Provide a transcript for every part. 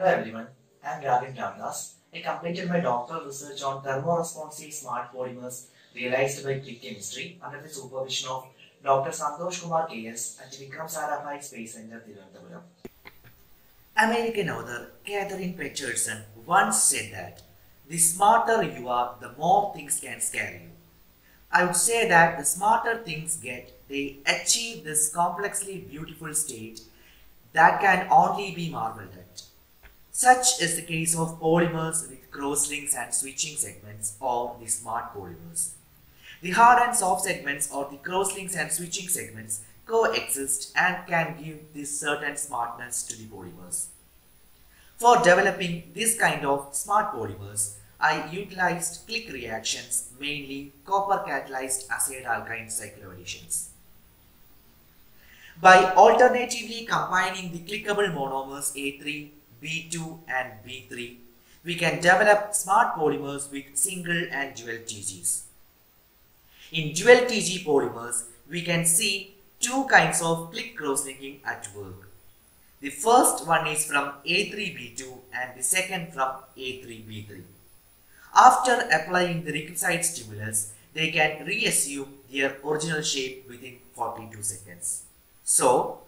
Hello everyone, I am Ravin Ramdas. I completed my doctoral research on thermoresponsive smart polymers realized by Click Chemistry under the supervision of Dr. Santosh Kumar KS at Vikram Sarabhai Space Center, Thiruvananthapuram. American author Catherine Peterson once said that the smarter you are, the more things can scare you. I would say that the smarter things get, they achieve this complexly beautiful state that can only be marveled at. Such is the case of polymers with crosslinks and switching segments, or the smart polymers. The hard and soft segments, or the crosslinks and switching segments, coexist and can give this certain smartness to the polymers. For developing this kind of smart polymers, I utilized click reactions, mainly copper catalyzed acid alkyne cycloadditions. By alternatively combining the clickable monomers A3, B2 and B3, we can develop smart polymers with single and dual TGs. In dual TG polymers, we can see two kinds of click cross-linking at work. The first one is from A3B2 and the second from A3B3. After applying the requisite stimulus, they can reassume their original shape within 42 seconds. So,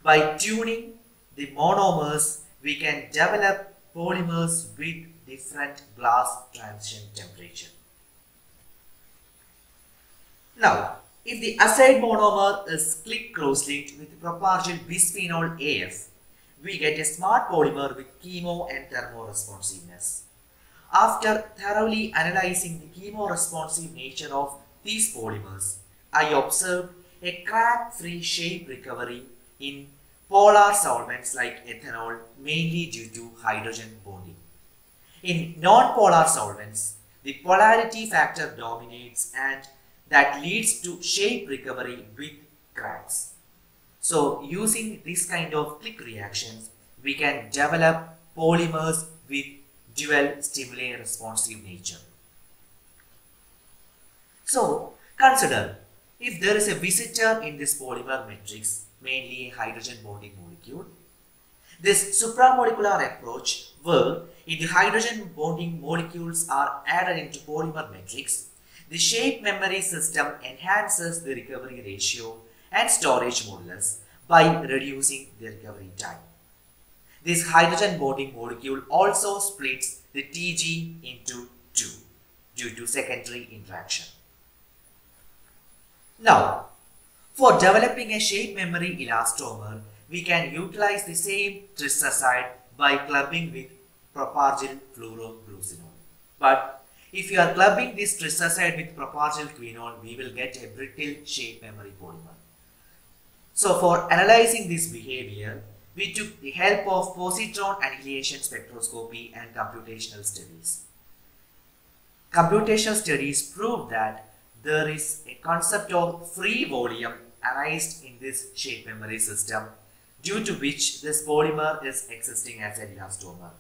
by tuning the monomers, we can develop polymers with different glass transition temperature. Now, if the acid monomer is click cross-linked with propargyl bisphenol AF, we get a smart polymer with chemo and thermoresponsiveness. After thoroughly analyzing the chemoresponsive nature of these polymers, I observed a crack-free shape recovery in polar solvents like ethanol, mainly due to hydrogen bonding. In non-polar solvents, the polarity factor dominates and that leads to shape recovery with cracks. So, using this kind of click reactions, we can develop polymers with dual stimuli responsive nature. So, consider if there is a visitor in this polymer matrix, mainly a hydrogen bonding molecule. This supramolecular approach, where if the hydrogen bonding molecules are added into polymer matrix, the shape memory system enhances the recovery ratio and storage modulus by reducing the recovery time. This hydrogen bonding molecule also splits the TG into two due to secondary interaction. Now, for developing a shape memory elastomer, we can utilize the same trisazide by clubbing with propargyl fluoroglucinol. But if you are clubbing this trisazide with propargyl quinol, we will get a brittle shape memory polymer. So for analyzing this behavior, we took the help of positron annihilation spectroscopy and computational studies. Computational studies proved that there is a concept of free volume arised in this shape memory system, due to which this polymer is existing as an elastomer.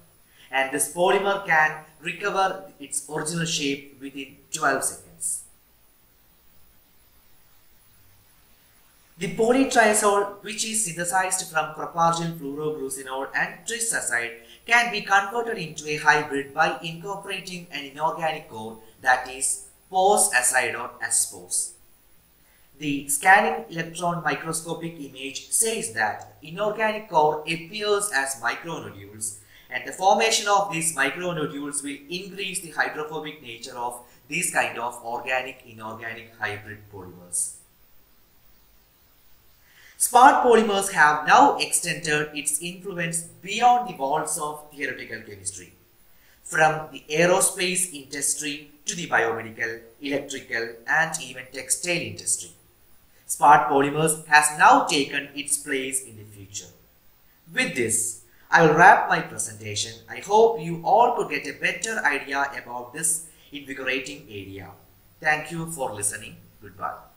And this polymer can recover its original shape within 12 seconds. The polytriazole, which is synthesized from propargyl fluoroglucinol and trisazide, can be converted into a hybrid by incorporating an inorganic core, that is POS-acide or SPOS. The scanning electron microscopic image says that inorganic core appears as micronodules, and the formation of these micronodules will increase the hydrophobic nature of these kind of organic-inorganic hybrid polymers. Smart polymers have now extended its influence beyond the walls of theoretical chemistry, from the aerospace industry to the biomedical, electrical and even textile industry. Smart polymers has now taken its place in the future. With this, I will wrap my presentation. I hope you all could get a better idea about this invigorating area. Thank you for listening. Goodbye.